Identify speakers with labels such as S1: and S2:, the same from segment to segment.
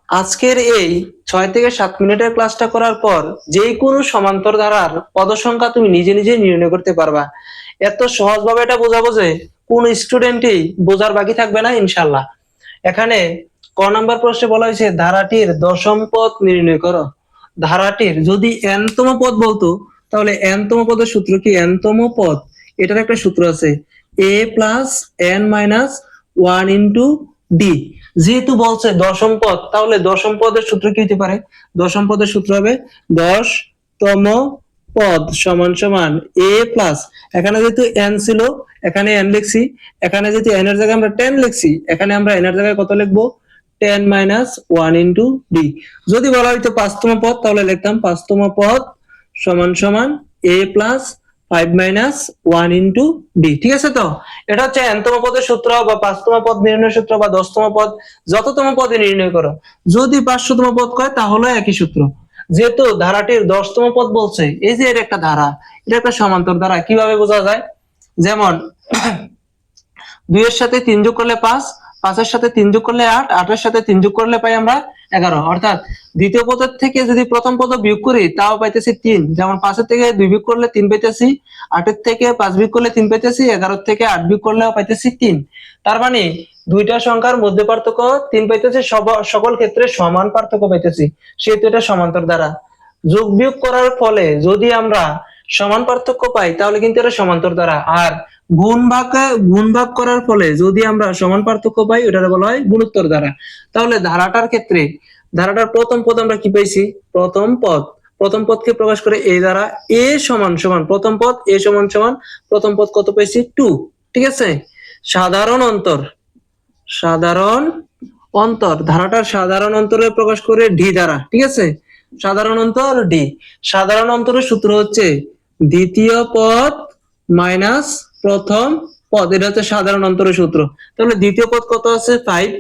S1: আজকের এই 6 থেকে 7 মিনিটের ক্লাসটা করার পর যে কোনো সমান্তর ধারার পদ সংখ্যা তুমি নিজে নিজে নির্ণয় করতে পারবা। এত সহজভাবে এটা বোঝাবো যে কোন স্টুডেন্টই বোঝার বাকি থাকবে না ইনশাল্লাহ। এখানে ক নাম্বার প্রশ্নে বলা হয়েছে ধারাটির দশম পদ নির্ণয় করো। ধারাটির যদি n তম পদ বলতো তাহলে n তম পদের সূত্র কি? n তম পদ এটার একটা সূত্র আছে a plus n minus 1 into D. যেহেতু বলছে দশম পদ, তাহলে দশম পদের সূত্র কি হতে পারে? দশম পদের সূত্র হবে 10তম পদ সমান সমান a প্লাস, এখানে যেহেতু n ছিল এখানে n লিখছি, এখানে যেহেতু n এর জায়গায় আমরা 10 লিখছি, এখানে আমরা n এর জায়গায় কত লিখবো? 10 মাইনাস 1 ইন্টু ডি। যদি বলা হইতো 5তম পদ তাহলে লিখতাম 5তম পদ সমান সমান a plus 5 minus 1 into D. ঠিক আছে? তো এটা হচ্ছে n তম পদের সূত্র বা 5তম পদ নির্ণয় সূত্র বা 10তম পদ, যততম পদে নির্ণয় করো। যদি 500তম পদ কয় তাহলে একই সূত্র। যেহেতু ধারাটির 10তম পদ বলছে, এই যে এর একটা ধারা, এটা একটা সমান্তর ধারা, কিভাবে বোঝা যায়? যেমন 2 এর সাথে 3 যোগ করলে 5, 5 এর সাথে 3 যোগ করলে 8, 8 এর সাথে 3 যোগ করলে পাই আমরা 11। অর্থাৎ দ্বিতীয় পদের থেকে যদি প্রথম পদ বিয়োগ করি তাও পাইতেছি 3। যেমন 5 এর থেকে 2 বিয়োগ করলে 3 পাইতেছি, 8 এর থেকে 5 বিয়োগ করলে 3 পাইতেছি, 11 এর থেকে 8 বিয়োগ করলেও পাইতেছি 3। তার মানে দুইটা সংখ্যার মধ্যে পার্থক্য 3 পাইতেছি, সকল ক্ষেত্রে সমান পার্থক্য পাইতেছি, সেহেতু এটা সমান্তর দ্বারা। যোগ বিয়োগ করার ফলে যদি আমরা সমান পার্থক্য পাই তাহলে কিন্তু এটা সমান্তর দ্বারা। আর গুণ ভাগ করার ফলে যদি আমরা সমান পার্থক্য পাই ওটা বলা হয় গুণোত্তর দ্বারা। তাহলে ধারাটার ক্ষেত্রে ধারাটার প্রথম পদ আমরা কি পাইছি? প্রথম পদকে প্রকাশ করে a দ্বারা। a সমান সমান প্রথম পদ, a সমান সমান প্রথম পদ কত পাইছি? 2। ঠিক আছে? সাধারণ অন্তর ধারাটার সাধারণ অন্তরে প্রকাশ করে ডি দ্বারা। ঠিক আছে? সাধারণ অন্তর ডি। সাধারণ অন্তরের সূত্র হচ্ছে দ্বিতীয় পদ মাইনাস প্রথম পদ, এটা হচ্ছে সাধারণ অন্তরের সূত্র। তাহলে দ্বিতীয় পদ কত আছে? 5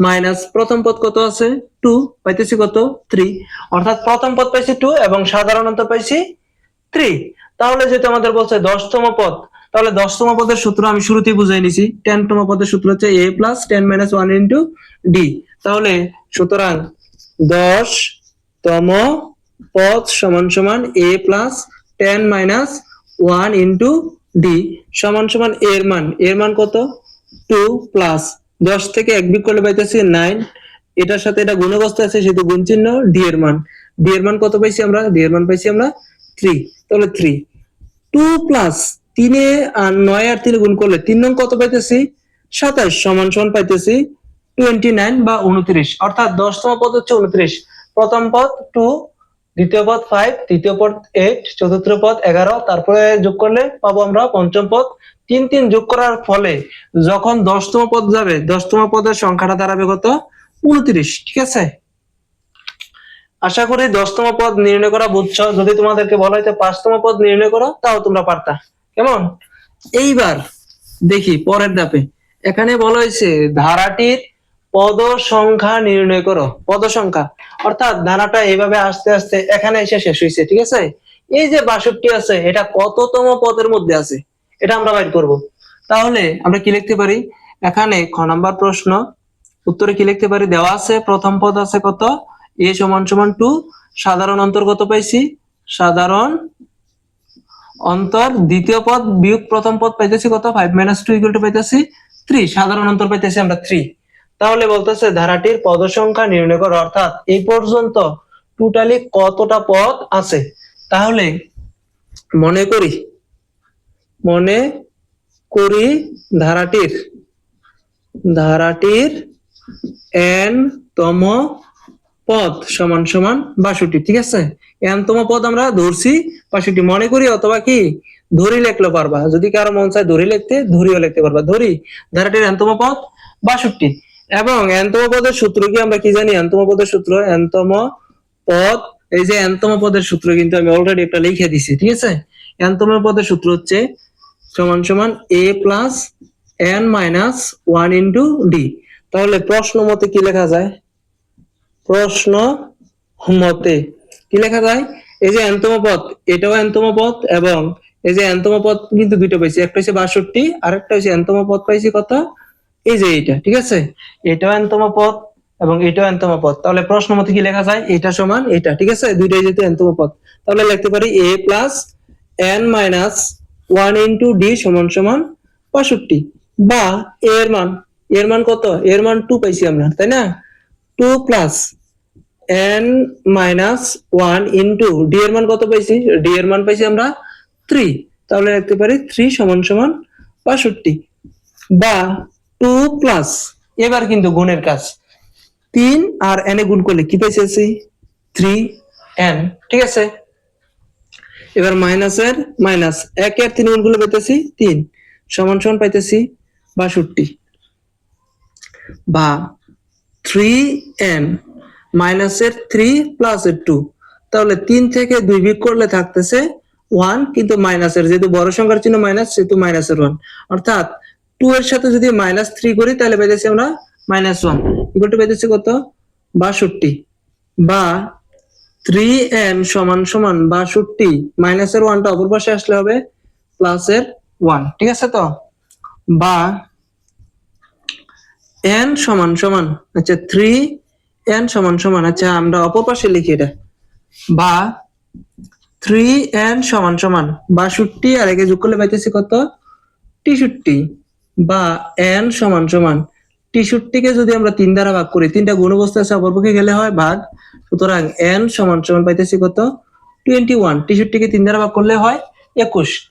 S1: মাইনাস প্রথম পদ কত আছে? 2, পাইতেছি কত? 3। অর্থাৎ প্রথম পদ পাইছি 2 এবং সাধারণ অন্তর পাইছি 3। তাহলে যেটা আমাদের বলছে 10তম পদ, তাহলে 10তম পদের সূত্র আমি শুরুতেই বুঝাই নিছি। 10তম পদের সূত্র হচ্ছে a plus 10 minus 1 into D. তাহলে সুতরাং 10তম পদ সমান সমান a plus 10 minus 1 into D সমান সমান এর মান কত? 2 প্লাস 10 থেকে 1 বিয়োগ করলে পাইতেছি 9, এটার সাথে এটা গুণ অবস্থায় আছে সেহেতু গুণ চিহ্ন। ডি এর মান কত পাইছি আমরা? ডি এর মান পাইছি আমরা 3। তাহলে 3 2 প্লাস 3 এ আর 9 আর 3 গুণ করলে 3 নং কত পাইতেছি? 27 সমান সমান পাইতেছি 29 বা 29। অর্থাৎ 10তম পদ হচ্ছে 29। প্রথম পদ 2, দ্বিতীয় পদ 5, তৃতীয় পদ 8, চতুর্থ পদ 11, তারপরে যোগ করলে পাবো আমরা পঞ্চম পদ। 3 3 যোগ করার ফলে যখন 10তম পদ যাবে 10তম পদের সংখ্যাটা দাঁড়াবে কত? 29। ঠিক আছে? আশা করি 10তম পদ নির্ণয় করা বুঝছো। যদি তোমাদেরকে বলা হয়তো 5তম পদ নির্ণয় করো তাও তোমরা পারতা। কেমন? এইবার দেখি পরের ধাপে। এখানে বলা হয়েছে ধারাটির পদ সংখ্যা নির্ণয় করো। পদ সংখ্যা অর্থাৎ ধারাটা এইভাবে আস্তে আস্তে এখানে এসে শেষ হয়েছে। ঠিক আছে? এই যে 62 আছে এটা কততম পদের মধ্যে আছে এটা আমরা বাইর করব। তাহলে আমরা কি লিখতে পারি? এখানে খ নাম্বার প্রশ্ন উত্তরে কি লিখতে পারি? দেওয়া আছে প্রথম পদ আছে কত? a সমান সমান 2। সাধারণ অন্তর কত পাইছি? সাধারণ অন্তর দ্বিতীয় পদ বিয়োগ প্রথম পদ পাইতেছি কত? 5 মাইনাস 2 ইকুয়াল টু পাইতেছি 3। সাধারণ অন্তর পাইতেছি আমরা 3। তাহলে বলতেছে ধারাটির পদ সংখ্যা নির্ণয় করো। অর্থাৎ এই পর্যন্ত টোটালি কতটা পদ আছে। তাহলে মনে করি ধারাটির n তম পদ সমান সমান 62। ঠিক আছে? n তম পদ আমরা ধরছি 62 মনে করি, অথবা কি ধরি লিখলে পারবা। যদি কারো মন চায় ধরি লিখতে, ধরিও লিখতে পারবা। ধরি ধারাটির n তম পদ 62 এবং n তম পদের সূত্র কি আমরা কি জানি? n তম পদের সূত্র n তম পদ, এই যে n তম পদের সূত্র কিন্তু আমি অলরেডি একটা লিখে দিছি। ঠিক আছে? n তম পদের সূত্র হচ্ছে সমান সমান a plus n minus 1 into D. তাহলে প্রশ্ন মতে কি লেখা যায়? প্রশ্ন মতে কি লেখা যায়? এই যে n তম পদ, এটাও n তম পদ এবং এই যে n তম পদ কিন্তু দুটো পাইছি, একটা হচ্ছে 62 আর একটা হচ্ছে n তম পদ পাইছি কত? এই যে এইটা। ঠিক আছে? এটাও n তম পদ এবং এটাও nতম পদ। তাহলে প্রশ্ন মতে কি লেখা যায়? এটা সমান এটা, ঠিক আছে, দুইটাই যেহেতু nতম পদ, তাহলে লিখতে পারি a plus n minus 1 into d সমান সমান 65, বা এর মান কত? এর মান 2 পাইছি আমরা, তাই না? 2 plus n minus 1 into d এর মান কত পাইছি? d এর মান পাইছি আমরা 3, তাহলে লিখতে পারি 3 সমান সমান 65, বা 2 প্লাস, এবার কিন্তু গুণের কাজ, 3 আর n এ গুণ করলে কি পাইছি? 3n, ঠিক আছে। এবার মাইনাসের মাইনাস, 1 এর 3 গুণ করলে পাইতেছি 3 সমান সমান পাইতেছি 62, বা 3n মাইনাসের 3 প্লাস এর 2, তাহলে 3 থেকে 2 বিয়োগ করলে থাকতেছে 1, কিন্তু মাইনাসের যেহেতু বড় সংখ্যার চিহ্ন মাইনাস, সেহেতু মাইনাসের 1, অর্থাৎ 2 এর সাথে যদি মাইনাস 3 করি তাহলে পাইতেছি আমরা -1, ইকুয়াল টু পাইতেছি কত? 62, বা 3n সমান সমান 62, মাইনাসের 1টা অপর পাশে আসলে হবে প্লাসের 1, ঠিক আছে তো? বা n সমান সমান, আচ্ছা 3n সমান সমান, আচ্ছা আমরা অপর পাশে লিখি এটা, বা 3n সমান সমান 62 আর একে যোগ করলে পাইতেছি কত? 63, বা n সমান সমান 63 কে যদি আমরা 3 দ্বারা ভাগ করি, 3টা গুণ অবস্থা আছে, অপরপক্ষে গেলে হয় ভাগ, সুতরাং n সমান সমান পাইতেছি কত? 21, 63 কে 3 দ্বারা ভাগ করলে হয় 21,